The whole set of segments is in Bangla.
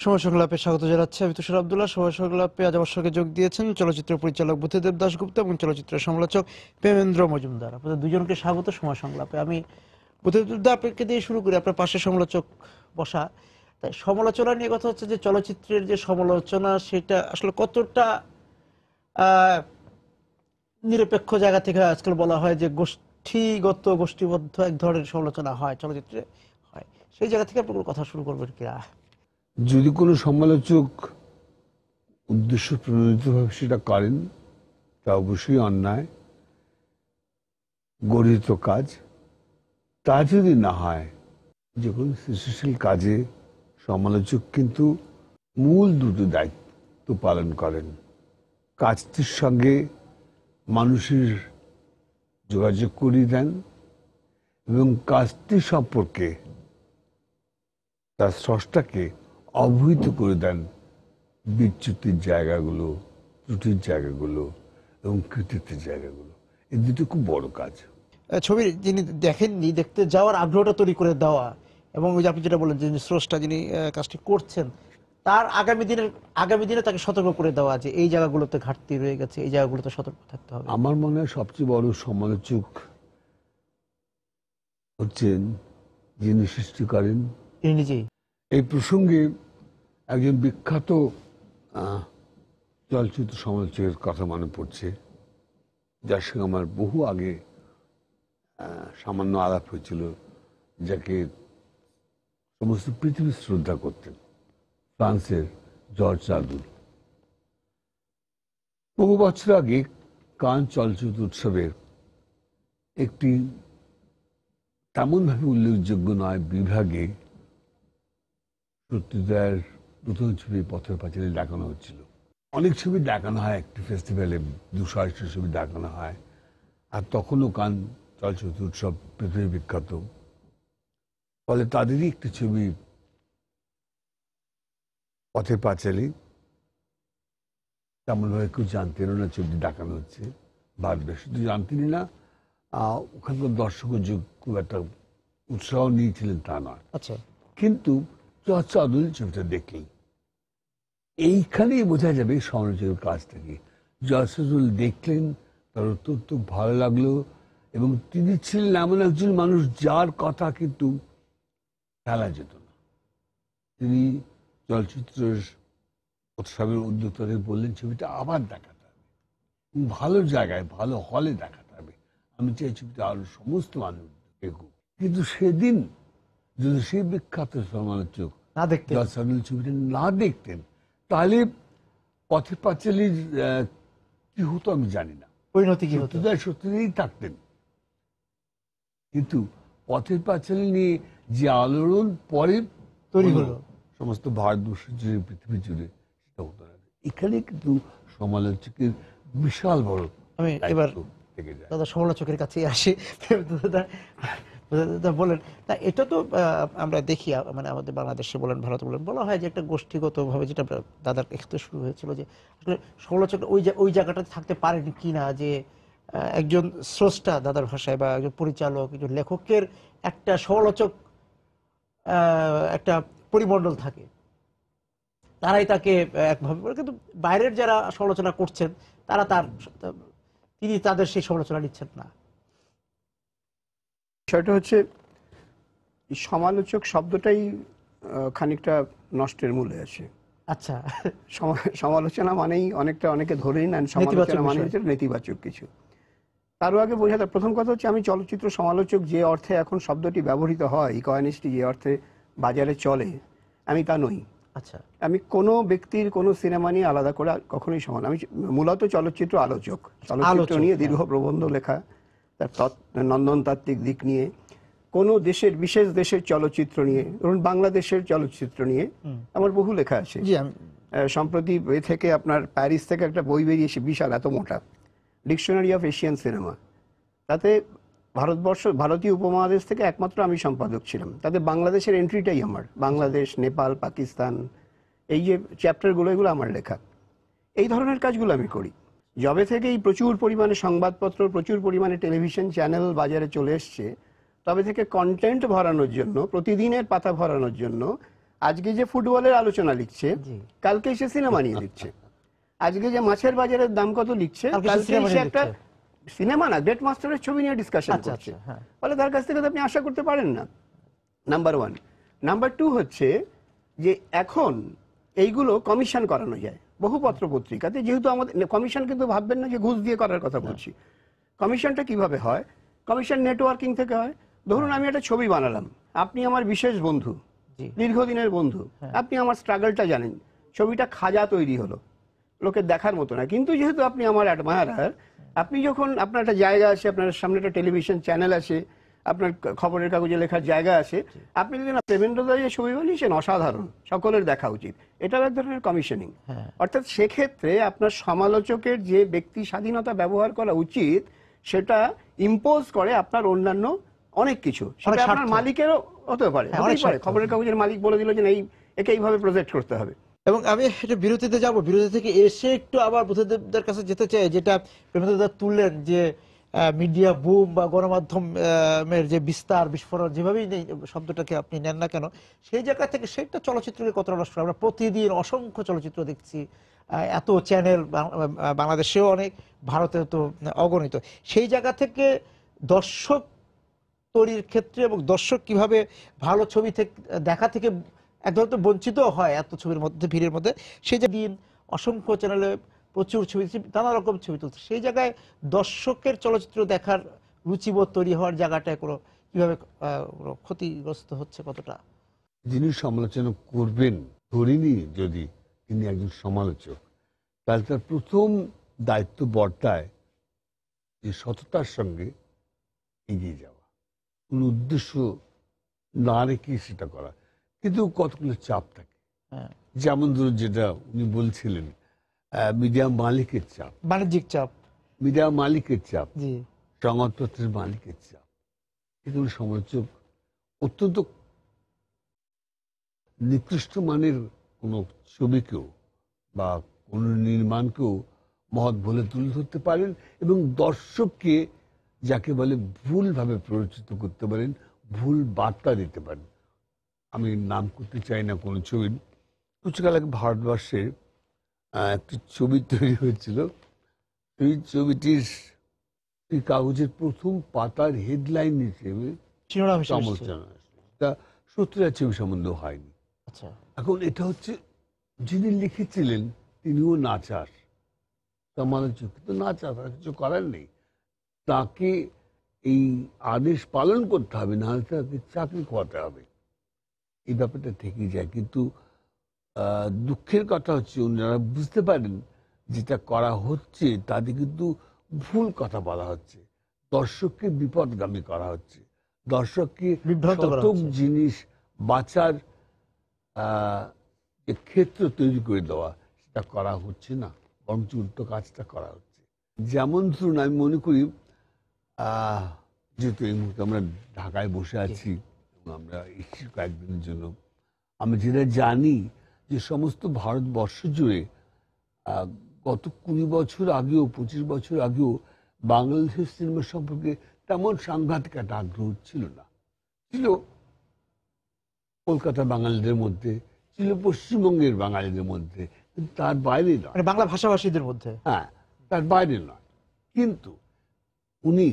সময় সংলাপে স্বাগত জানাচ্ছি। আমি তুষার আব্দুল্লাহ। সময় সংলাপে আজ আমার সঙ্গে যোগ দিয়েছেন চলচ্চিত্র পরিচালক বুদ্ধদেব দাশগুপ্ত এবং চলচ্চিত্র সমালোচক প্রেমেন্দ্র মজুমদার। আপনাদের দুজনকে স্বাগত সময় সংলাপে। আমি বুদ্ধদেব দা আপনাকে দিয়ে শুরু করি। আপনার পাশে সমালোচক বসা, তাই সমালোচনা নিয়ে কথা হচ্ছে যে চলচ্চিত্রের যে সমালোচনা সেটা আসলে কতটা নিরপেক্ষ জায়গা থেকে আজকাল বলা হয় যে গোষ্ঠীবদ্ধ এক ধরনের সমালোচনা হয় চলচ্চিত্রে হয়, সেই জায়গা থেকে আপনি কোনো কথা শুরু করবেন কিনা? যদি কোনো সমালোচক উদ্দেশ্য প্রণোদিতভাবে সেটা করেন তা অবশ্যই অন্যায়, গর্হিত কাজ। তা যদি না হয়, যে কোনো সৃষ্টিশীল কাজে সমালোচক কিন্তু মূল দুটো দায়িত্ব পালন করেন। কাজটির সঙ্গে মানুষের যোগাযোগ করিয়ে দেন এবং কাজটি সম্পর্কে তার স্রষ্টাকে অবহিত করে দেন বিচ্যুতির জায়গাগুলো, ত্রুটির জায়গাগুলো এবং কৃতিত্বের জায়গাগুলো। এই দুটো খুব বড় কাজ। ছবি যিনি দেখেননি, দেখতে যাওয়ার আগ্রহটা তৈরি করে দেওয়া, এবং ওই যে আপনি যেটা বললেন যে স্রষ্টা যিনি কাজটি করছেন তার আগামী দিনে তাকে সতর্ক করে দেওয়া যে এই জায়গাগুলোতে ঘাটতি রয়ে গেছে, এই জায়গাগুলোতে সতর্ক থাকতে হবে। আমার মনে হয় সবচেয়ে বড় সমালোচক হচ্ছেন যিনি সৃষ্টি করেন তিনি নিজেই। এই প্রসঙ্গে একজন বিখ্যাত চলচ্চিত্র সমালোচকের কথা মনে পড়ছে, যার সঙ্গে আমার বহু আগে সামান্য আলাপ হয়েছিল, যাকে সমস্ত পৃথিবী শ্রদ্ধা করতেন, ফ্রান্সের জর্জ সাদুল। বহু বছর আগে কান চলচ্চিত্র উৎসবের একটি তেমনভাবে উল্লেখযোগ্য নয় বিভাগে সত্যিদার প্রথম ছবি পথের পাঁচালী দেখানো হচ্ছিল। অনেক ছবি দেখানো হয় একটি ফেস্টিভ্যালে, 200 ছবি দেখানো হয়, আর তখনও কান চলচ্চিত্র উৎসব পৃথিবী বিখ্যাত। ফলে তাদেরই একটি ছবি পথের পাঁচালী, তেমনভাবে কেউ জানতেন না ছবিটি দেখানো হচ্ছে ভারতবর্ষে, শুধু জানতেনই না, ওখানকার দর্শকের যে খুব একটা উৎসাহ নিয়েছিলেন তা নয়। আচ্ছা, কিন্তু জর্জ সাদুল ছবিটা দেখলেই এইখানেই বোঝা যাবে সমালোচকের কাজটা কি। জর্জ সাদুল দেখলেন, তার অত্যন্ত ভালো লাগলো, এবং তিনি ছিলেন এমন একজন মানুষ যার কথা কিন্তু ফেলা যেত না। তিনি চলচ্চিত্রের উৎসবের উদ্যোক্তাদের বললেন ছবিটা আবার দেখাতে হবে, ভালো জায়গায় ভালো হলে দেখাতে হবে, আমি চাই ছবিটা আরো সমস্ত মানুষ দেখুক। কিন্তু সেদিন যদি সেই বিখ্যাত সমালোচক না দেখতে জর্জ সাদুল ছবিটা না দেখতেন, তাহলে পথের পাঁচালীর কি হতো আমি জানি না, পরিণতি কি হতো। সত্যিই থাকতেন। কিন্তু পথের পাঁচালী নিয়ে যে আলোড়ন পরে তৈরি হলো সমস্ত ভারতবর্ষ জুড়ে, পৃথিবী জুড়ে, সেটা হতো না। এখানে কিন্তু সমালোচকের বিশাল বড় আমি এবার থেকে যায়। দাদা সমালোচকের কাছে আসি। বলেন, তা এটা তো আমরা দেখি, মানে আমাদের বাংলাদেশে বলেন, ভারতে বলেন, বলা হয় যে একটা গোষ্ঠীগতভাবে, যেটা দাদার ক্ষেত্রে শুরু হয়েছিল, যে আসলে সমালোচক ওই জায়গাটাতে থাকতে পারেন কিনা, যে একজন স্রষ্টা দাদার ভাষায় বা একজন পরিচালক, একজন লেখকের একটা সমালোচক একটা পরিমণ্ডল থাকে, তারাই তাকে একভাবে বলে, কিন্তু বাইরের যারা সমালোচনা করছেন তারা তিনি তাদের সেই সমালোচনা নিচ্ছেন না। বিষয়টা হচ্ছে সমালোচক শব্দটাই খানিকটা নষ্টের মূলে আছে। আচ্ছা, সমালোচনা মানেই অনেকে ধরেই নেন সমালোচনা মানে হচ্ছে নেতিবাচক কিছু। তারও আগে বোঝা যায়, প্রথম কথা হচ্ছে আমি চলচ্চিত্র সমালোচক যে অর্থে এখন শব্দটি ব্যবহৃত হয়, ইকোয়ানিস্টটি যে অর্থে বাজারে চলে, আমি তা নই। আচ্ছা, আমি কোনো ব্যক্তির কোনো সিনেমা নিয়ে আলাদা করে কখনোই সমান, আমি মূলত চলচ্চিত্র আলোচক। চলচ্চিত্র নিয়ে দীর্ঘ প্রবন্ধ লেখা, তার নন্দনতাত্ত্বিক দিক নিয়ে, কোনো দেশের বিশেষ দেশের চলচ্চিত্র নিয়ে, ধরুন বাংলাদেশের চলচ্চিত্র নিয়ে আমার বহু লেখা আছে। সম্প্রতি থেকে আপনার প্যারিস থেকে একটা বই বেরিয়েছে বিশাল, এত মোটা, ডিকশনারি অফ এশিয়ান সিনেমা। তাতে ভারতীয় উপমহাদেশ থেকে একমাত্র আমি সম্পাদক ছিলাম। তাতে বাংলাদেশের এন্ট্রিটাই আমার, বাংলাদেশ, নেপাল, পাকিস্তান, এই যে চ্যাপ্টারগুলো, এগুলো আমার লেখা। এই ধরনের কাজগুলো আমি করি। যবে থেকে এই প্রচুর পরিমাণে সংবাদপত্র, প্রচুর পরিমাণে টেলিভিশন চ্যানেল বাজারে চলে এসছে, তবে থেকে কন্টেন্ট ভরানোর জন্য, প্রতিদিনের পাতা ভরানোর জন্য আজকে যে ফুটবলের আলোচনা লিখছে, জি। কালকে সে সিনেমা নিয়ে লিখছে। আজকে যে মাছের বাজারের দাম কত লিখছে, কালকে সে কালকে সিনেমা সে নিয়ে একটা লিখছে। সিনেমা না, গ্রেট মাস্টারের ছবি নিয়ে ডিসকাশন আচ্ছা করছে। আচ্ছা, হ্যাঁ। ফলে তার কাছ থেকে তো আপনি আশা করতে পারেন না, নাম্বার ওয়ান। নাম্বার টু হচ্ছে যে এখন এইগুলো কমিশন করানো যায় বহু পত্র পত্রিকাতে, যেহেতু আমাদের কমিশন, কিন্তু ভাববেন না যে ঘুষ দিয়ে করার কথা বলছি। কমিশনটা কিভাবে হয়? কমিশন নেটওয়ার্কিং থেকে হয়। ধরুন আমি একটা ছবি বানালাম, আপনি আমার বিশেষ বন্ধু, জি। দীর্ঘদিনের বন্ধু, আপনি আমার স্ট্রাগলটা জানেন, ছবিটা খাজা তৈরি হলো, লোকের দেখার মতো না, কিন্তু যেহেতু আপনি আমার অ্যাডমায়ারার, আপনি যখন আপনার একটা জায়গা আছে, আপনার সামনে একটা টেলিভিশন চ্যানেল আছে, আপনার খবরের কাগজে লেখার জায়গা আছে, আপনি যদি না প্রেমেন্দ্রদা যে ছবি বানিয়েছেন অসাধারণ, সকলের দেখা উচিত, এটাও এক ধরনের কমিশনিং। অর্থাৎ সেক্ষেত্রে আপনার সমালোচকের যে ব্যক্তি স্বাধীনতা ব্যবহার করা উচিত, সেটা ইম্পোজ করে আপনার অন্যান্য অনেক কিছু, সেটা অনেক আপনার স্বার্থ। মালিকেরও হতে পারে, হ্যাঁ, হতেই অনেক পারে। স্বার্থ। খবরের কাগজের মালিক বলে দিল যে না, একে এইভাবে প্রজেক্ট করতে হবে। এবং আমি একটা বিরতিতে যাব, বিরতি থেকে এসে একটু আবার বুদ্ধদেবদের কাছে যেতে চাই, যেটা প্রেমদেবদা তুললেন যে মিডিয়া বুম বা গণমাধ্যমের যে বিস্তার বিস্ফোরণ, যেভাবেই নেই শব্দটাকে আপনি নেন না কেন, সেই জায়গা থেকে সেটা চলচ্চিত্রকে কতটা নষ্ট করে। আমরা প্রতিদিন অসংখ্য চলচ্চিত্র দেখছি, এত চ্যানেল, বাংলাদেশেও অনেক, ভারতেও তো অগণিত। সেই জায়গা থেকে দর্শক তৈরির ক্ষেত্রে এবং দর্শক কিভাবে ভালো ছবি থেকে দেখা থেকে একদম তো বঞ্চিত হয় এত ছবির মধ্যে, ভিড়ের মধ্যে, সেই যে দিন অসংখ্য চ্যানেলে প্রচুর ছবি, নানা রকম ছবি তুলছে, সেই জায়গায় দর্শকের চলচ্চিত্র দেখার রুচিবোধ তৈরি হওয়ার জায়গাটায় কোনো কিভাবে কোনো ক্ষতিগ্রস্ত হচ্ছে কতটা? যিনি সমালোচনা করবেন, ধরিনি যদি তিনি একজন সমালোচক, তাহলে তার প্রথম দায়িত্ব বর্তায় যে সততার সঙ্গে এগিয়ে যাওয়া, কোন উদ্দেশ্য না রেখে সেটা করা। কিন্তু কতগুলো চাপ থাকে, হ্যাঁ, যেমন ধরুন যেটা উনি বলছিলেন, মিডিয়া মালিকের চাপ, বাণিজ্যিক চাপ। মিডিয়া মালিকের চাপ, জি। সংবাদপত্রের মালিকের চাপ। কিন্তু সমালোচক অত্যন্ত নিকৃষ্ট মানের কোনো ছবিকেও বা কোনো নির্মাণকেও মহৎ বলে তুলে ধরতে পারেন এবং দর্শককে, যাকে বলে, ভুলভাবে প্ররোচিত করতে পারেন, ভুল বার্তা দিতে পারেন। আমি নাম করতে চাই না কোনো ছবির। কিছুকাল আগে ভারতবর্ষে একটি ছবি তৈরি হয়েছিল। এই ছবিটির এই কাগজের প্রথম পাতার হেডলাইন হিসেবে শিরোনাম হিসেবে এসেছে। সমালোচনা আসলো। তা সত্যিকার ছবি সম্বন্ধ হয়নি। আচ্ছা। এখন এটা হচ্ছে, যিনি লিখেছিলেন তিনিও নাচার, সমালোচক তো নাচার, আর কিছু করার নেই। তাকে এই আদেশ পালন করতে হবে, নাহলে তাকে চাকরি খোয়াতে হবে। এই ব্যাপারটা থেকেই যায়। কিন্তু দুঃখের কথা হচ্ছে ওনারা বুঝতে পারেন যেটা করা হচ্ছে তাতে কিন্তু ভুল কথা বলা হচ্ছে, দর্শককে বিপদগামী করা হচ্ছে, দর্শককে বিভ্রান্ত করা শতক হচ্ছে। জিনিস বাঁচার যে ক্ষেত্র তৈরি করে দেওয়া, সেটা করা হচ্ছে না, বরঞ্চ উল্টো কাজটা করা হচ্ছে। যেমন ধরুন, আমি মনে করি যেহেতু এই মুহূর্তে আমরা ঢাকায় বসে আছি এবং আমরা এসেছি কয়েকদিনের জন্য, আমি যেটা জানি যে সমস্ত ভারতবর্ষ জুড়ে গত 20 বছর আগেও, 25 বছর আগেও বাংলাদেশের সিনেমা সম্পর্কে তেমন সাংঘাতিক একটা আগ্রহ ছিল না। ছিল কলকাতার বাঙালিদের মধ্যে, ছিল পশ্চিমবঙ্গের বাঙালিদের মধ্যে, কিন্তু তার বাইরে নয়। মানে বাংলা ভাষাভাষীদের মধ্যে। হ্যাঁ, তার বাইরে নয়। কিন্তু উনি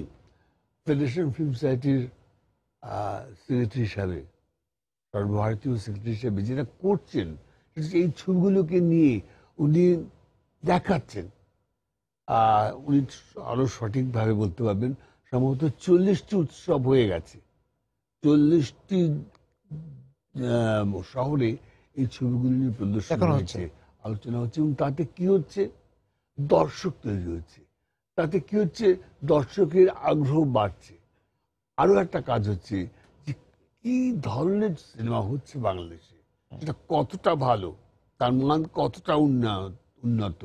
ফেডারেশন ফিল্ম সোসাইটির সেক্রেটারি হিসাবে, সর্বভারতীয় সেক্রেটারি হিসাবে যেটা করছেন, এই ছবিগুলোকে নিয়ে উনি দেখাচ্ছেন। উনি আরো সঠিকভাবে বলতে পারবেন, সম্ভবত 40টি উৎসব হয়ে গেছে, 40টি শহরে এই ছবিগুলি নিয়ে প্রদর্শন দেখানো হচ্ছে, আলোচনা হচ্ছে। এবং তাতে কি হচ্ছে? দর্শক তৈরি হচ্ছে। তাতে কি হচ্ছে? দর্শকের আগ্রহ বাড়ছে। আরো একটা কাজ হচ্ছে যে কি ধরনের সিনেমা হচ্ছে বাংলাদেশে, সেটা কতটা ভালো, তার মান কতটা উন্নত,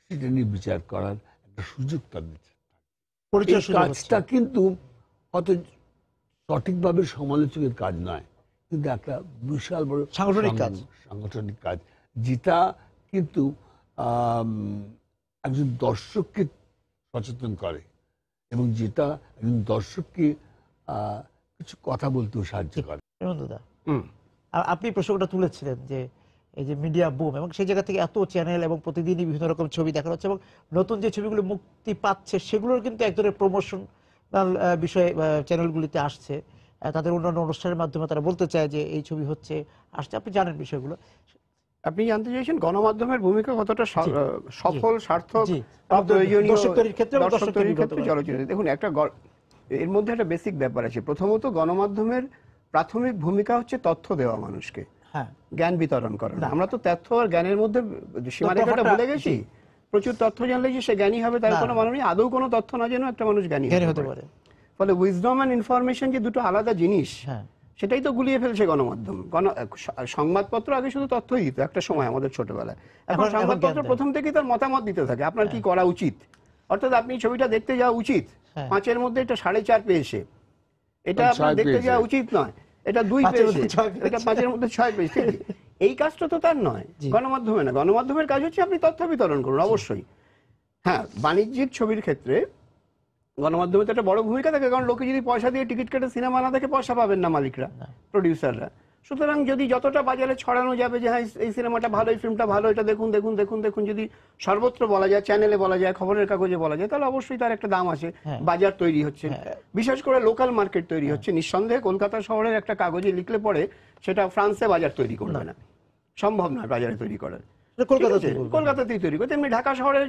সেটা নিয়ে বিচার করার একটা সুযোগ তাদের। এই পরিচয় সুযোগ হচ্ছে। কাজটা কিন্তু হয়তো সঠিকভাবে সমালোচকের কাজ নয়, কিন্তু একটা বিশাল বড় সাংগঠনিক কাজ। সাংগঠনিক কাজ, যেটা কিন্তু একজন দর্শককে সচেতন করে এবং যেটা একজন দর্শককে কিছু কথা বলতেও সাহায্য করে। প্রেমেন্দ্রদা। আপনি প্রসঙ্গটা তুলেছিলেন যে এই যে মিডিয়া বুম, এবং সেই জায়গা থেকে এত চ্যানেল এবং প্রতিদিনই বিভিন্ন রকম ছবি দেখানো হচ্ছে, এবং নতুন যে ছবিগুলো মুক্তি পাচ্ছে সেগুলোর কিন্তু এক ধরনের প্রমোশন বিষয়ে চ্যানেলগুলিতে আসছে। তাদের অন্যান্য অনুষ্ঠানের মাধ্যমে তারা বলতে চায় যে এই ছবি হচ্ছে, আসছে। আপনি জানেন বিষয়গুলো। আপনি জানতে চাইছেন গণমাধ্যমের ভূমিকা কতটা সফল, সার্থক, জি। প্রয়োজনীয় দর্শক তৈরির ক্ষেত্রে এবং দর্শক তৈরির ক্ষেত্রে চলচ্চিত্র। দেখুন, এর মধ্যে একটা বেসিক ব্যাপার আছে। প্রথমত, গণমাধ্যমের প্রাথমিক ভূমিকা হচ্ছে তথ্য দেওয়া মানুষকে, হ্যাঁ, জ্ঞান বিতরণ করা। আমরা তো তথ্য আর জ্ঞানের মধ্যে সীমারেখাটা ভুলে গেছি। প্রচুর তথ্য জানলে যে সে জ্ঞানী হবে তার কোনো মানে নেই। আদৌ কোনো তথ্য না জেনেও একটা মানুষ জ্ঞানী হতে পারে। ফলে উইজডম অ্যান্ড ইনফরমেশন যে দুটো আলাদা জিনিস, হ্যাঁ, সেটাই তো গুলিয়ে ফেলছে গণমাধ্যম। সংবাদপত্র আগে শুধু তথ্যই দিত একটা সময় আমাদের ছোটবেলায়। এখন সংবাদপত্র প্রথম থেকেই তার মতামত দিতে থাকে, আপনার কি করা উচিত। অর্থাৎ আপনি ছবিটা দেখতে যাওয়া উচিত, 5-এর মধ্যে এটা 4.5 পেয়েছে, এটা আপনার দেখতে যাওয়া উচিত নয়, এটা 2 পেয়েছে, এটা 5-এর মধ্যে 6 পেয়েছে। এই কাজটা তো তার নয়, গণমাধ্যমে না। গণমাধ্যমের কাজ হচ্ছে আপনি তথ্য বিতরণ করুন, অবশ্যই। হ্যাঁ, বাণিজ্যিক ছবির ক্ষেত্রে গণমাধ্যমে তো একটা বড় ভূমিকা থাকে, কারণ লোকে যদি পয়সা দিয়ে টিকিট কেটে সিনেমা না দেখে পয়সা পাবেন না মালিকরা, প্রডিউসাররা। সুতরাং যদি যতটা বাজারে ছড়ানো যাবে যে হ্যাঁ এই সিনেমাটা ভালো, এই ফিল্মটা ভালো, এটা দেখুন দেখুন দেখুন দেখুন, যদি সর্বত্র বলা যায়, চ্যানেলে বলা যায়, খবরের কাগজে বলা যায়, তাহলে অবশ্যই তার একটা দাম আছে, বাজার তৈরি হচ্ছে, বিশেষ করে লোকাল মার্কেট তৈরি হচ্ছে। নিঃসন্দেহে কলকাতা শহরের একটা কাগজে লিখলে পরে সেটা ফ্রান্সে বাজার তৈরি করবে না, সম্ভব নয় বাজারে তৈরি করা, কলকাতাতেই তৈরি করবে। তেমনি ঢাকা শহরে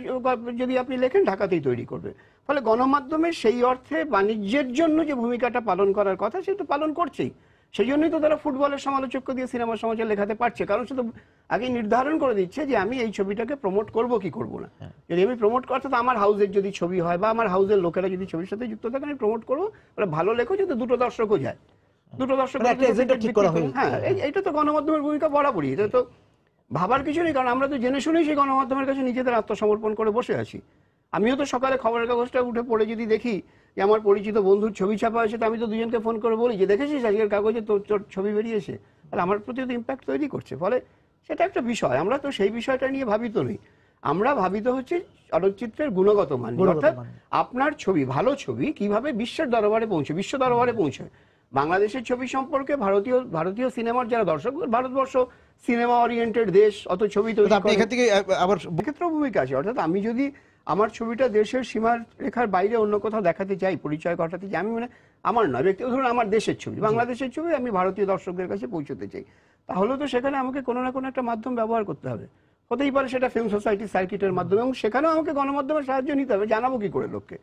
যদি আপনি লেখেন, ঢাকাতেই তৈরি করবে। ফলে গণমাধ্যমের সেই অর্থে বাণিজ্যের জন্য যে ভূমিকাটা পালন করার কথা সেটা পালন করছেই। সেই জন্যই তো তারা ফুটবলের সমালোচককে দিয়ে সিনেমার সমালোচনা লেখাতে পারছে, কারণ সে তো আগে নির্ধারণ করে দিচ্ছে যে আমি এই ছবিটাকে প্রমোট করব কি করব না। যদি আমি প্রমোট করতে, আমার হাউসের যদি ছবি হয় বা আমার হাউসের লোকেরা যদি ছবির সাথে যুক্ত থাকে, আমি প্রমোট করবো, ভালো লেখো যাতে দুটো দর্শকও যায়, দুটো দর্শক। হ্যাঁ, এইটা তো গণমাধ্যমের ভূমিকা বরাবরই। এটা তো ভাবার কিছু নেই, কারণ আমরা তো জেনে শুনেই সেই গণমাধ্যমের কাছে নিজেদের আত্মসমর্পণ করে বসে আছি। আমিও তো সকালে খবরের কাগজটা উঠে পড়ে যদি দেখি যে আমার পরিচিত বন্ধুর ছবি ছাপা হয়েছে, তো আমি তো দুজনকে ফোন করে বলি যে দেখেছিস আজকের কাগজে তোর ছবি বেরিয়েছে, তাহলে আমার প্রতি তো ইম্প্যাক্ট তৈরি করছে। ফলে সেটা একটা বিষয়। আমরা তো সেই বিষয়টা নিয়ে ভাবিত নই, আমরা ভাবিত হচ্ছে চলচ্চিত্রের গুণগত মান, অর্থাৎ আপনার ছবি, ভালো ছবি কিভাবে বিশ্বের দরবারে পৌঁছে, বিশ্ব দরবারে পৌঁছায়। বাংলাদেশের ছবি সম্পর্কে ভারতীয় সিনেমার যারা দর্শক, ভারতবর্ষ সিনেমা ওরিয়েন্টেড দেশ, অত ছবি তৈরি করে এখান থেকে আবার ক্ষেত্রেও ভূমিকা আছে। অর্থাৎ আমি যদি আমার ছবিটা দেশের সীমার রেখার বাইরে অন্য কোথাও দেখাতে চাই, পরিচয় ঘটাতে চাই, আমি আমার নয় ব্যক্তিগত, ধরুন আমার দেশের ছবি, বাংলাদেশের ছবি আমি ভারতীয় দর্শকদের কাছে পৌঁছতে চাই, তাহলে তো সেখানে আমাকে কোনো না কোনো একটা মাধ্যম ব্যবহার করতে হবে। হতেই পারে সেটা ফিল্ম সোসাইটি সার্কিটের মাধ্যমে, এবং সেখানেও আমাকে গণমাধ্যমের সাহায্য নিতে হবে। জানাবো কি করে লোককে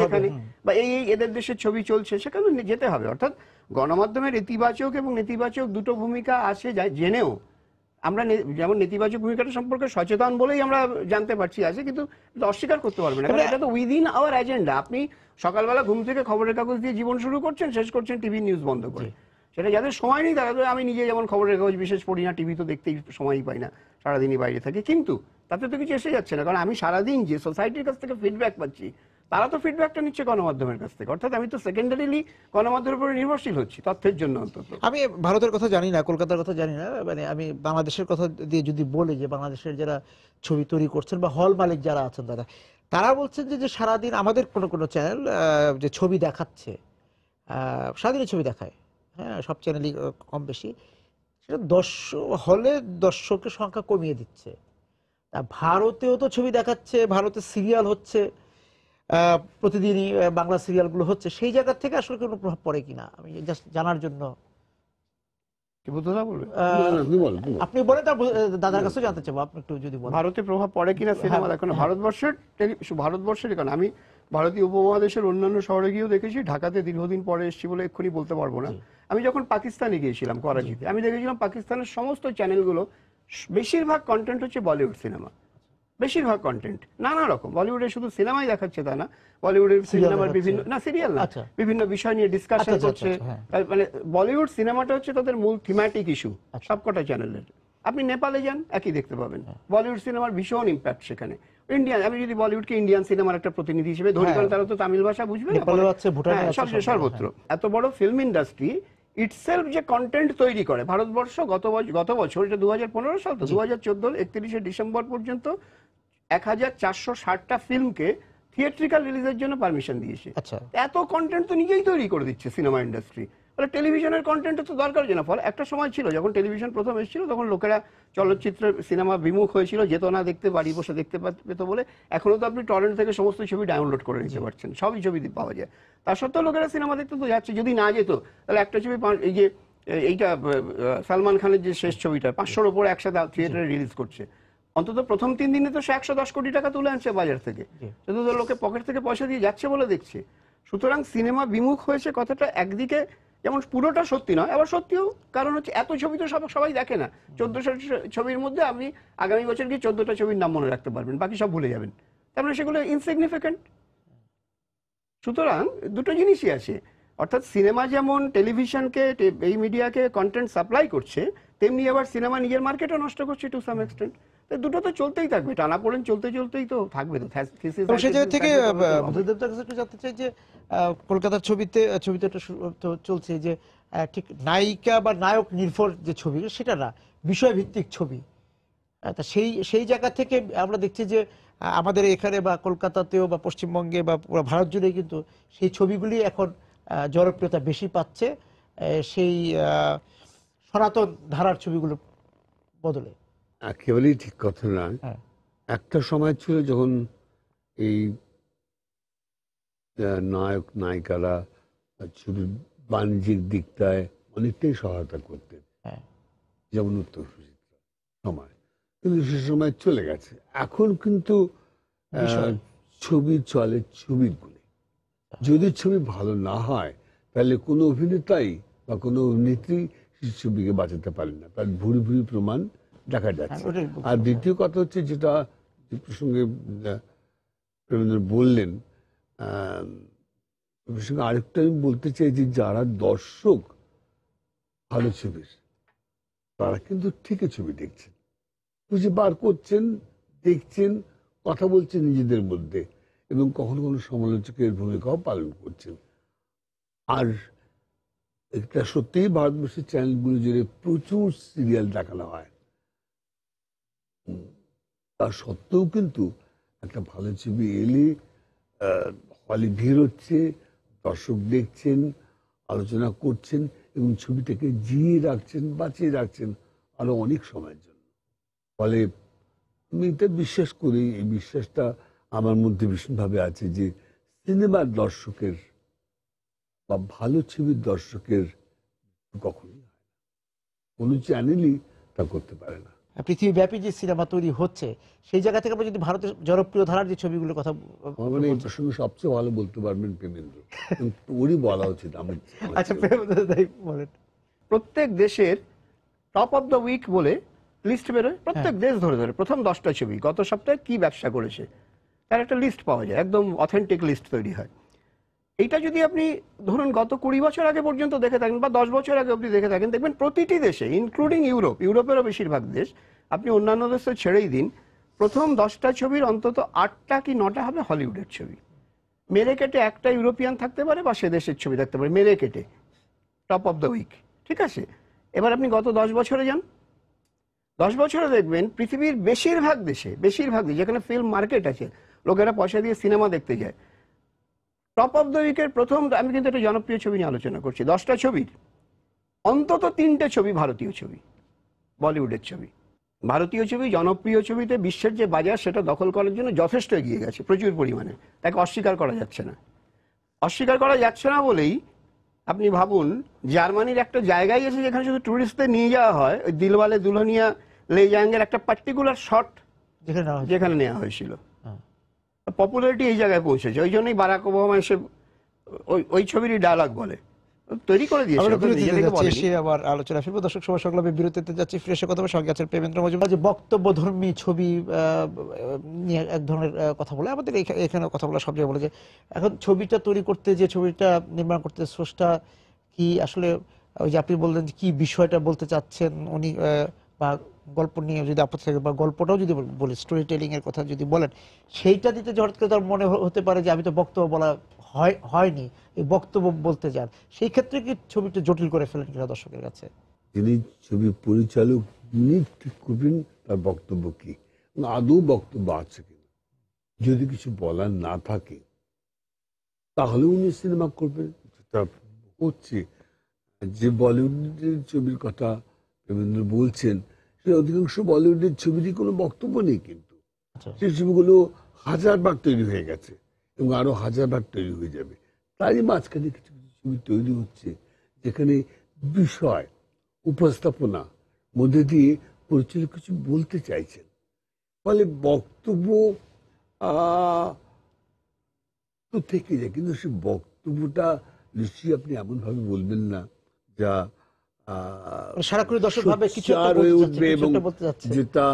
এখানে বা এই এদের দেশের ছবি চলছে, সেখানে যেতে হবে। অর্থাৎ গণমাধ্যমের ইতিবাচক এবং নেতিবাচক দুটো ভূমিকা আছে, জেনেও আমরা যেমন নেতিবাচক ভূমিকাটা সম্পর্কে সচেতন বলেই আমরা জানতে পারছি আছে, কিন্তু অস্বীকার করতে পারবে না, কারণ এটা তো উইদিন আওয়ার এজেন্ডা। আপনি সকালবেলা ঘুম থেকে খবরের কাগজ দিয়ে জীবন শুরু করছেন, শেষ করছেন টিভি নিউজ বন্ধ করে। সেটা যাদের সময় নেই তারা তো, আমি নিজে যেমন খবরের কাগজ বিশেষ পড়ি না, টিভি তো দেখতেই সময়ই পাই না, সারাদিনই বাইরে থাকি, কিন্তু তাতে তো কিছু এসে যাচ্ছে না, কারণ আমি সারাদিন যে সোসাইটির কাছ থেকে ফিডব্যাক পাচ্ছি, তারা তো ফিডব্যাকটা নিচ্ছে গণমাধ্যমের কাছ থেকে। অর্থাৎ আমি তো সেকেন্ডারিলি গণমাধ্যমের উপরে নির্ভরশীল হচ্ছি তথ্যের জন্য। অন্তত আমি ভারতের কথা জানি না, কলকাতার কথা জানি না, মানে আমি বাংলাদেশের কথা দিয়ে যদি বলি যে বাংলাদেশের যারা ছবি তৈরি করছেন বা হল মালিক যারা আছেন তারা বলছেন যে সারাদিন আমাদের কোনো চ্যানেল যে ছবি দেখাচ্ছে, সারাদিনই ছবি দেখায়, হ্যাঁ সব চ্যানেলই কম বেশি, সেটা হলে দর্শকের সংখ্যা কমিয়ে দিচ্ছে। ভারতেও তো ছবি দেখাচ্ছে, ভারতে সিরিয়াল হচ্ছে, প্রতিদিনই বাংলা সিরিয়ালগুলো হচ্ছে, সেই জায়গা থেকে আসলে কোনো প্রভাব পড়ে কিনা আমি জাস্ট জানার জন্য। আপনি বলেন, তার দাদার কাছে জানতে চাবো, আপনি একটু যদি বলেন ভারতে প্রভাব পড়ে কিনা সিনেমা দেখানো। ভারতবর্ষের কারণ আমি ভারতীয় উপমহাদেশের অন্যান্য শহরে গিয়েও দেখেছি, ঢাকাতে দীর্ঘদিন পরে এসেছি বলে এক্ষুনি বলতে পারবো না। আমি যখন পাকিস্তানে গিয়েছিলাম করাচিতে, আমি দেখেছিলাম পাকিস্তানের সমস্ত চ্যানেলগুলো বেশিরভাগ কন্টেন্ট হচ্ছে বলিউড সিনেমা, বেশিরভাগ কন্টেন্ট নানা রকম। বলিউডে শুধু সিনেমাই দেখাচ্ছে তা না, বলিউডের সিনেমার বিভিন্ন সিরিয়াল না, বিভিন্ন বিষয় নিয়ে ডিসকাশন করছে। মানে বলিউড সিনেমাটা হচ্ছে তাদের মূল থিম্যাটিক ইস্যু সবকটা চ্যানেলের। আপনি নেপালে যান, একই দেখতে পাবেন, বলিউড সিনেমার ভীষণ ইম্প্যাক্ট সেখানে। ইন্ডিয়ান, আমি যদি বলিউডকে ইন্ডিয়ান সিনেমার একটা প্রতিনিধি হিসেবে ধরি, কারণ তারা তো তামিল ভাষা বুঝবে না, সর্বত্র এত বড় ফিল্ম ইন্ডাস্ট্রি ইটসেলফ যে কন্টেন্ট তৈরি করে। ভারতবর্ষ গত বছর, এটা 2015 সাল, তো 2014 31শে ডিসেম্বর পর্যন্ত 1460টা ফিল্মকে থিয়েট্রিক্যাল রিলিজের জন্য পারমিশন দিয়েছে। এত কন্টেন্ট তো নিজেই তৈরি করে দিচ্ছে সিনেমা ইন্ডাস্ট্রি। ফলে টেলিভিশনের কন্টেন্ট তো দরকার হচ্ছে না। ফলে একটা সময় ছিল যখন টেলিভিশন প্রথম এসেছিল তখন লোকেরা চলচ্চিত্র সিনেমা বিমুখ হয়েছিল, যেত না দেখতে, বাড়ি বসে দেখতে পেত বলে। এখনো তো আপনি টরেন্ট থেকে সমস্ত ছবি ডাউনলোড করে নিতে পারছেন, সবই ছবি পাওয়া যায়। তা সত্ত্বেও লোকেরা সিনেমা দেখতে তো যাচ্ছে। যদি না যেত তাহলে একটা ছবি, এই যে এইটা সালমান খানের যে শেষ ছবিটা 500-র উপরে একসাথে থিয়েটারে রিলিজ করছে, অন্তত প্রথম 3 দিনে তো সে 110 কোটি টাকা তুলে আনছে বাজার থেকে, শুধু তো লোকে পকেট থেকে পয়সা দিয়ে যাচ্ছে বলে দেখছে। সুতরাং সিনেমা বিমুখ হয়েছে কথাটা একদিকে যেমন পুরোটা সত্যি নয়, আবার সত্যিও, কারণ হচ্ছে এত ছবি তো সবাই দেখে না। 1400 ছবির মধ্যে আপনি আগামী বছর গিয়ে 14টা ছবির নাম মনে রাখতে পারবেন, বাকি সব ভুলে যাবেন, তার মানে সেগুলো ইনসিগনিফিকেন্ট। সুতরাং দুটো জিনিসই আছে, অর্থাৎ সিনেমা যেমন টেলিভিশনকে, এই মিডিয়াকে কন্টেন্ট সাপ্লাই করছে, তেমনি আবার সিনেমা নিজের মার্কেটও নষ্ট করছে টু সাম এক্সটেন্ট। দুটো তো চলতেই থাকবে, টানাপোড়েন চলতেই তো থাকবে। তো সেই জায়গা থেকে বুদ্ধদেবতার কাছে একটু জানতে চাই যে কলকাতার ছবিতে একটা তো চলছে যে ঠিক নায়িকা বা নায়ক নির্ভর যে ছবি, সেটা না, বিষয়ভিত্তিক ছবি। তা সেই জায়গা থেকে আমরা দেখছি যে আমাদের এখানে বা কলকাতাতেও বা পশ্চিমবঙ্গে বা পুরো ভারত জুড়ে কিন্তু সেই ছবিগুলি এখন জনপ্রিয়তা বেশি পাচ্ছে সেই সনাতন ধারার ছবিগুলো বদলে। একেবারেই ঠিক কথা না। একটা সময় ছিল যখন এই নায়ক নায়িকারা ছবির বাণিজ্যিক দিকটায় অনেকটাই সহায়তা করতেন, যেমন উত্তর সুচিত্রা সময়, কিন্তু সে সময় চলে গেছে। এখন কিন্তু ছবি চলে ছবির গুণে। যদি ছবি ভালো না হয় তাহলে কোনো অভিনেতাই বা কোনো অভিনেত্রী সেই ছবিকে বাঁচাতে পারে না, তার ভুরি ভুরি প্রমাণ দেখা যাচ্ছে। আর দ্বিতীয় কথা হচ্ছে, যেটা প্রসঙ্গে প্রেমেন্দ্র বললেন, প্রসঙ্গে আরেকটা আমি বলতে চাই যে যারা দর্শক ভালো ছবির, তারা কিন্তু ঠিকই ছবি দেখছেন, খুঁজে বার করছেন, দেখছেন, কথা বলছেন নিজেদের মধ্যে, এবং কখনো কোনো সমালোচকের ভূমিকাও পালন করছেন। আর এটা সত্যিই ভারতবর্ষের চ্যানেলগুলো জুড়ে প্রচুর সিরিয়াল দেখানো হয়, তা সত্ত্বেও কিন্তু একটা ভালো ছবি এলে হলে ভিড় হচ্ছে, দর্শক দেখছেন, আলোচনা করছেন, এবং ছবিটাকে জিয়ে রাখছেন, বাঁচিয়ে রাখছেন আরো অনেক সময়ের জন্য। ফলে আমি এটা বিশ্বাস করি, এই বিশ্বাসটা আমার মধ্যে ভীষণভাবে আছে যে সিনেমার দর্শকের বা ভালো ছবির দর্শকের কখনোই হয় না, কোনো চ্যানেলই তা করতে পারে না। পৃথিবীব্যাপী যে সিনেমা তৈরি হচ্ছে, সেই জায়গা থেকে আমরা যদি ভারতের জনপ্রিয় ধারার যে ছবিগুলোর কথা, মানে এই প্রসঙ্গে সবচেয়ে ভালো বলতে পারবেন প্রেমেন্দ্র, ওরই বলা উচিত। আচ্ছা প্রেমেন্দ্র বলেন। প্রত্যেক দেশের টপ অফ দ্য উইক বলে লিস্ট বেরোয়, প্রত্যেক দেশ ধরে ধরে প্রথম 10টা ছবি গত সপ্তাহে কি ব্যবসা করেছে তার একটা লিস্ট পাওয়া যায়, একদম অথেন্টিক লিস্ট তৈরি হয়। এইটা যদি আপনি ধরুন গত 20 বছর আগে পর্যন্ত দেখে থাকেন বা 10 বছর আগে অব্দি দেখে থাকেন, দেখবেন প্রতিটি দেশে, ইনক্লুডিং ইউরোপেরও বেশিরভাগ দেশ, আপনি অন্যান্য দেশে ছেড়েই দিন, প্রথম 10টা ছবির অন্তত 8টা কি 9টা হবে হলিউডের ছবি। মেরে কেটে একটা ইউরোপিয়ান থাকতে পারে বা সে দেশের ছবি থাকতে পারে, মেরে কেটে টপ অফ দ্য উইক, ঠিক আছে। এবার আপনি গত 10 বছরে যান, 10 বছরে দেখবেন পৃথিবীর বেশিরভাগ দেশে যেখানে ফিল্ম মার্কেট আছে, লোকেরা পয়সা দিয়ে সিনেমা দেখতে যায়, টপ অফ দ্য উইকের প্রথম, আমি কিন্তু একটা জনপ্রিয় ছবি নিয়ে আলোচনা করছি, 10টা ছবির অন্তত 3টে ছবি ভারতীয় ছবি, বলিউডের ছবি। ভারতীয় ছবি জনপ্রিয় ছবিতে বিশ্বের যে বাজার সেটা দখল করার জন্য যথেষ্ট এগিয়ে গেছে, প্রচুর পরিমাণে, তাকে অস্বীকার করা যাচ্ছে না বলেই আপনি ভাবুন, জার্মানির একটা জায়গায় এসে যেখানে শুধু টুরিস্টদের নিয়ে যাওয়া হয়, ওই দিলওয়ালে দুলহনিয়া লে জায়েঙ্গের একটা পার্টিকুলার শট যেখানে নেওয়া হয়েছিল, পপুলারিটি এই জায়গায় পৌঁছেছে। ওই জন্যই বারাক ওবামা এসে ওই ছবিরই ডায়লগ বলে, তৈরি করে দিয়েছে। আবার আলোচনা ফিরবো, দর্শক সভা সংলাপে বিরতিতে যাচ্ছি, ফিরে এসে কথা বলে সঙ্গে আছেন প্রেমেন্দ্র মজুমদার। যে বক্তব্যধর্মী ছবি নিয়ে এক ধরনের কথা বলে, আমাদের এখানে কথা বলা সব জায়গায় বলে যে এখন ছবিটা তৈরি করতে, যে ছবিটা নির্মাণ করতে স্রষ্টা কি আসলে, ওই যে আপনি বললেন যে কি বিষয়টা বলতে চাচ্ছেন উনি, বা গল্প নিয়ে যদি আপত্তি থাকে, বা গল্পটাও যদি বলি, স্টোরি টেলিং এর কথা যদি বলেন, সেইটা দিতে হঠাৎ করে তার মনে হতে পারে যে আমি তো বক্তব্য বলা হয়নি, এই বক্তব্য বলতে যান, সেই ক্ষেত্রে কি ছবিটা জটিল করে ফেলেন কিনা দর্শকের কাছে? যিনি ছবি পরিচালক ঠিক করবেন তার বক্তব্য কি, আদৌ বক্তব্য আছে কিনা। যদি কিছু বলার না থাকে তাহলে উনি সিনেমা করবেন, হচ্ছে যে বলিউডের ছবির কথা প্রেমেন্দ্র বলছেন, সে অধিকাংশ বলিউডের ছবিরই কোনো বক্তব্য নেই, কিন্তু আচ্ছা সেই ছবিগুলো হাজারবার তৈরি হয়ে গেছে এবং আরো হাজারবার তৈরি হয়ে যাবে। তারই মাঝখানে কিছু কিছু ছবি তৈরি হচ্ছে যেখানে বিষয় উপস্থাপনা মধ্যে দিয়ে পরিচালক কিছু বলতে চাইছেন, ফলে বক্তব্য তো থেকে যায়, কিন্তু সেই বক্তব্যটা নিশ্চয়ই আপনি এমন ভাবে বলবেন না যা সারাক্ষণ দর্শক ভাবে কিছু একটা সোচ্চার বলতে হয়ে যাচ্ছে, উঠবে কিছু এবং একটা বলতে যাচ্ছে। যেটা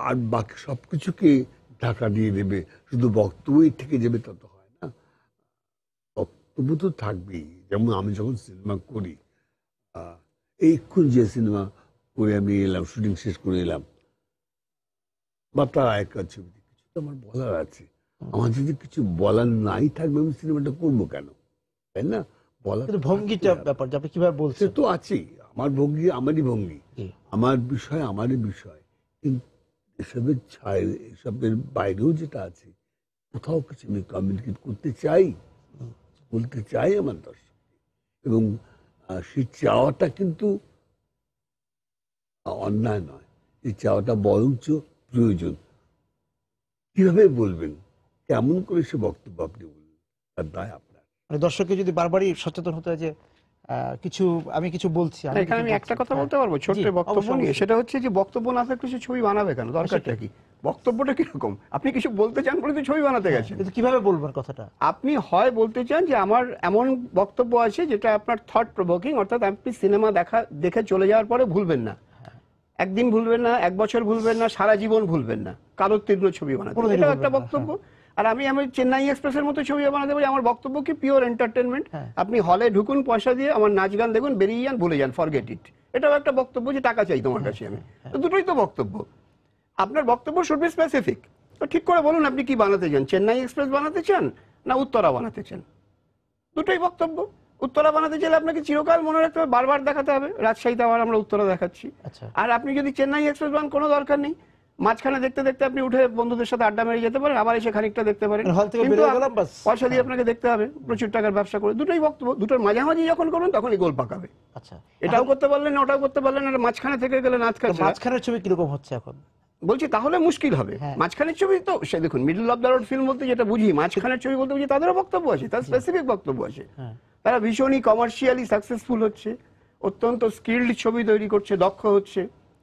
আর বাকি সবকিছুকে ঢাকা দিয়ে দেবে, শুধু বক্তব্যই থেকে যাবে তা তো হয় না। বক্তব্য তো থাকবেই। যেমন আমি যখন সিনেমা করি, এইক্ষণ যে সিনেমা করে আমি এলাম, শুটিং শেষ করে এলাম, বা তার একা ছবিতে কিছু তো আমার বলার আছে। আমার যদি কিছু বলার নাই থাকবে আমি সিনেমাটা করবো কেন, তাই না? বলার কিন্তু তো ভঙ্গিটা থাকতেই হবে। ব্যাপার যে আপনি কিভাবে সে বলছেন। তো আছেই, আমার ভঙ্গি আমারই ভঙ্গি, জি। আমার বিষয় আমারই বিষয়, কিন্তু এসবের ছাড়, এসবের বাইরেও যেটা আছে, কোথাও কিছু আমি কমিউনিকেট করতে চাই, বলতে চাই আমার দর্শক, এবং সেই চাওয়াটা কিন্তু অন্যায় নয়, এই চাওয়াটা বরঞ্চ প্রয়োজন। কিভাবে বলবেন, কেমন করে সে বক্তব্য আপনি বলবেন, তার দায় আপনার। মানে দর্শককে যদি বারবারই সচেতন হতে হয় যে কিছু আমি কিছু বলছি, না, এখানে আমি একটা কথা বলতে পারবো ছোট্ট জি, বক্তব্য অবশ্যই, নিয়ে, অবশ্যই। সেটা হচ্ছে যে বক্তব্য না থাকলে সে ছবি বানাবে কেন, দরকারটা কি? বক্তব্যটা কিরকম? আপনি কিছু বলতে চান বলে তো ছবি বানাতে গেছেন। কিন্তু কিভাবে বলবেন কথাটা? আপনি হয় বলতে চান যে আমার এমন বক্তব্য আছে যেটা আপনার থট প্রভোকিং, অর্থাৎ আপনি সিনেমা দেখে চলে যাওয়ার পরে ভুলবেন না, একদিন ভুলবেন না, এক বছর ভুলবেন না, সারা জীবন ভুলবেন না, কালোত্তীর্ণ ছবি বানাতে, কোনোদিনও এটাও ভুলবেন একটা না, বক্তব্য। আর আমি চেন্নাই এক্সপ্রেসের মতো ছবি বানাতে পারি, আমার বক্তব্য কি পিওর এন্টারটেনমেন্ট, হ্যাঁ। আপনি হলে ঢুকুন, পয়সা দিয়ে আমার নাচ গান দেখুন, বেরিয়ে যান, ভুলে যান, ফরগেট ইট। এটাও একটা বক্তব্য যে টাকা চাই তোমার কাছে আমি, তো দুটোই তো বক্তব্য। আপনার বক্তব্য শুড বি স্পেসিফিক। তো ঠিক করে বলুন আপনি কি বানাতে চান, চেন্নাই এক্সপ্রেস বানাতে চান না উত্তরা বানাতে চান? দুটোই বক্তব্য। উত্তরা বানাতে চাইলে আপনাকে চিরকাল মনে রাখতে হবে, বারবার দেখাতে হবে রাজশাহীতে আবার আমরা উত্তরা দেখাচ্ছি। আচ্ছা। আর আপনি যদি চেন্নাই এক্সপ্রেস বানান, কোনো দরকার নেই, মাঝখানে দেখতে দেখতে আপনি উঠে বন্ধুদের সাথে আড্ডা মেরে যেতে পারেন, আবার এসে খানিকটা দেখতে পারেন, হল থেকে কিন্তু বেরিয়ে গেলাম, বাস। পয়সা দিয়ে আপনাকে দেখতে হবে, প্রচুর টাকার ব্যবসা করে। দুটোই বক্তব্য, দুটোর মাঝামাঝি যখন করবেন তখনই গোল পাকাবে। আচ্ছা, এটাও করতে পারলেন না, ওটাও করতে পারলেন না, মাঝখানে থেকে গেলে নাচ তো খাচ্ছে। মাঝখানের ছবি কিরকম হচ্ছে এখন? বলছি তাহলে মুশকিল হবে। হ্যাঁ। মাঝখানের ছবি তো সে দেখুন, middle of the road film বলতে যেটা বুঝি, মাঝখানের ছবি বলতে বুঝি তাদেরও বক্তব্য আছে, তার স্পেসিফিক বক্তব্য আছে। হ্যাঁ। তারা ভীষণই কমার্শিয়ালি সাকসেসফুল হচ্ছে, অত্যন্ত স্কিল্ড ছবি তৈরি করছে, দক্ষ হচ্ছে,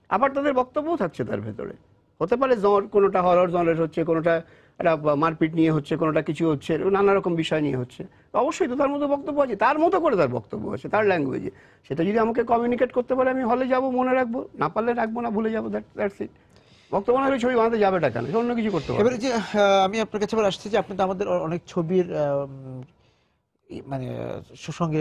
আবার তাদের বক্তব্যও থাকছে তার ভেতরে। হতে পারে কোনোটা হরর জনের হচ্ছে, কোনোটা একটা মারপিট নিয়ে হচ্ছে, কোনোটা কিছু হচ্ছে, নানা রকম বিষয় নিয়ে হচ্ছে। তো অবশ্যই তো তার মধ্যে বক্তব্য আছে, তার মতো করে তার বক্তব্য আছে, তার ল্যাঙ্গুয়েজে। সেটা যদি আমাকে কমিউনিকেট করতে পারে, আমি হলে যাব, মনে রাখবো, না পারলে রাখবো না, ভুলে যাবো, দ্যাটস ইট। বক্তব্য না হলে ছবি বানাতে যাবেটা কেন, সে অন্য কিছু করতে পারে। এবারে যে আমি আপনার কাছে এবার আসছি যে আপনি তো আমাদের অনেক ছবির মানে সঙ্গে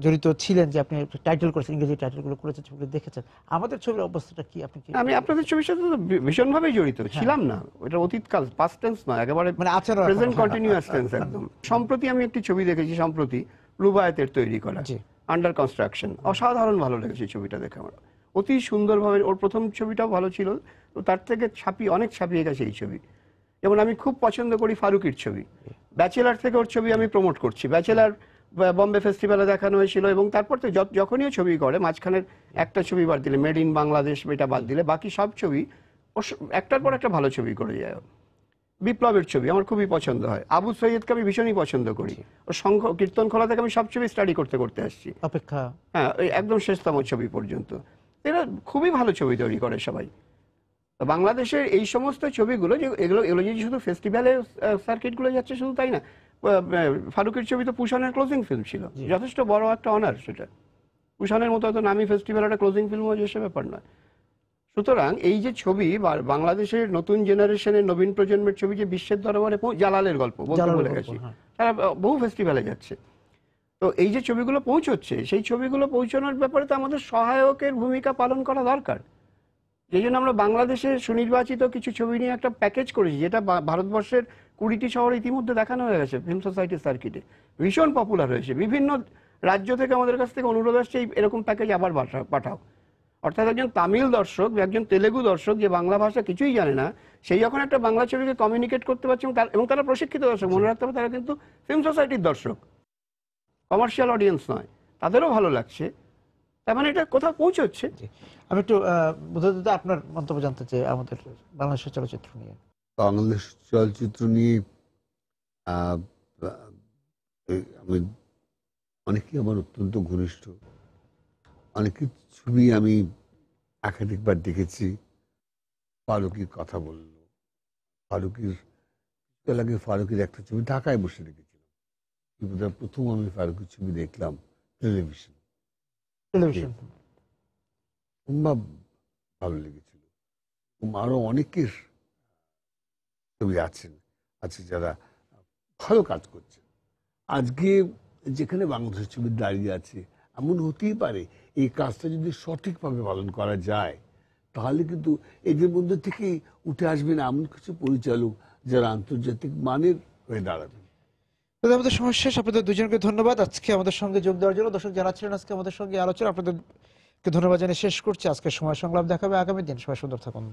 জড়িত ছিলেন, যে আপনি টাইটেল করেছেন, ইংরেজি টাইটেলগুলো করেছেন, ছবিগুলো দেখেছেন। আমাদের ছবির অবস্থাটা কি, আপনি কি? আমি আপনাদের ছবির সাথে তো ভীষণভাবেই জড়িত ছিলাম না, ওটা অতীতকাল, পাস্ট টেন্স নয়, একেবারে মানে আছেন এখনো? প্রেজেন্ট কন্টিনিউয়াস টেন্স একদম। সম্প্রতি আমি একটি ছবি দেখেছি, সম্প্রতি রুবায়েতের তৈরি করা, জি। Under construction. অসাধারণ ভালো লেগেছে ছবিটা দেখে আমার, অতি সুন্দরভাবে। ওর প্রথম ছবিটাও ভালো ছিল, তো তার থেকে অনেক ছাপিয়ে গেছে এই ছবি। যেমন আমি খুব পছন্দ করি ফারুকির ছবি, ব্যাচেলার থেকে ওর ছবি আমি প্রমোট করছি। ব্যাচেলার বম্বে ফেস্টিভ্যালে দেখানো হয়েছিল, এবং তারপর তো যখনই ছবি করে, মাঝখানের একটা ছবি বাদ দিলে, মেড ইন বাংলাদেশ এটা বাদ দিলে, বাকি সব ছবি একটার পর একটা ভালো ছবি করে যায়। বিপ্লবের ছবি আমার খুবই পছন্দ হয়। আবু সৈয়দকে আমি ভীষণই পছন্দ করি, ওর কীর্তন খোলা থেকে আমি সব ছবি স্টাডি করতে করতে আসছি, অপেক্ষা। হ্যাঁ, ওই একদম শেষতম ছবি পর্যন্ত। এরা খুবই ভালো ছবি তৈরি করে সবাই। বাংলাদেশের এই সমস্ত ছবিগুলো, যে এগুলো যদি শুধু ফেস্টিভ্যালে সার্কিটগুলো যাচ্ছে শুধু তাই না, ফারুকের ছবি তো পুষানের ক্লোজিং ফিল্ম ছিল, যথেষ্ট বড় একটা অনার সেটা। পুষানের মতো এত নামি ফেস্টিভ্যাল একটা ক্লোজিং ফিল্ম হয়েছে, সে ব্যাপার নয়। সুতরাং এই যে ছবি, বাংলাদেশের নতুন জেনারেশনের নবীন প্রজন্মের ছবি যে বিশ্বের দরবারে, জালালের গল্প বলতে ভুলে গেছি, তারা বহু ফেস্টিভ্যালে যাচ্ছে। তো এই যে ছবিগুলো পৌঁছচ্ছে, সেই ছবিগুলো পৌঁছানোর ব্যাপারে তো আমাদের সহায়কের ভূমিকা পালন করা দরকার। এই জন্য আমরা বাংলাদেশে সুনির্বাচিত কিছু ছবি নিয়ে একটা প্যাকেজ করেছি, যেটা ভারতবর্ষের 20টি শহরে ইতিমধ্যে দেখানো হয়ে গেছে ফিল্ম সোসাইটির সার্কিটে, ভীষণ পপুলার হয়েছে। বিভিন্ন রাজ্য থেকে আমাদের কাছ থেকে অনুরোধ আসছে এরকম প্যাকেজ আবার পাঠাও। অর্থাৎ একজন তামিল দর্শক, একজন তেলেগু দর্শক, যে বাংলা ভাষা কিছুই জানে না, সেই যখন একটা বাংলা ছবিকে কমিউনিকেট করতে পারছে, এবং তারা প্রশিক্ষিত দর্শক, মনে রাখতে হবে তারা কিন্তু ফিল্ম সোসাইটির দর্শক, কমার্শিয়াল অডিয়েন্স নয়, তাদেরও ভালো লাগছে, তার মানে এটা কোথাও পৌঁছচ্ছে। জি। আমি একটু বুঝতে আপনার মন্তব্য জানতে চাই আমাদের বাংলাদেশের চলচ্চিত্র নিয়ে। বাংলাদেশ চলচ্চিত্র নিয়ে আহ, আমি অনেকেই আমার অত্যন্ত ঘনিষ্ঠ, অনেকের ছবি আমি একাধিকবার দেখেছি। ফারুকির কথা বললো, ফারুকির আগে ফারুকির একটা ছবি ঢাকায় বসে দেখেছিলাম, বোধহয় প্রথম আমি ফারুকির ছবি দেখলাম টেলিভিশন, টেলিভিশন। খুব ভালো লেগেছিল। আরো অনেকের ছবি আছে যারা ভালো কাজ করছে। আজকে যেখানে বাংলাদেশের ছবি দাঁড়িয়ে আছে, এমন হতেই পারে এই কাজটা যদি সঠিকভাবে পালন করা যায়, তাহলে কিন্তু এদের মধ্যে থেকেই উঠে আসবেন এমন কিছু পরিচালক যারা আন্তর্জাতিক মানের হয়ে দাঁড়াবেন। আমাদের সময় শেষ। আপনাদের দুজনকে ধন্যবাদ আজকে আমাদের সঙ্গে যোগ দেওয়ার জন্য। দর্শক যারা ছিলেন আজকে আমাদের সঙ্গে আলোচনা, আপনাদেরকে ধন্যবাদ জানিয়ে শেষ করছি আজকের সময় সংলাপ। দেখাবে আগামী দিন। সবাই সুন্দর থাকুন।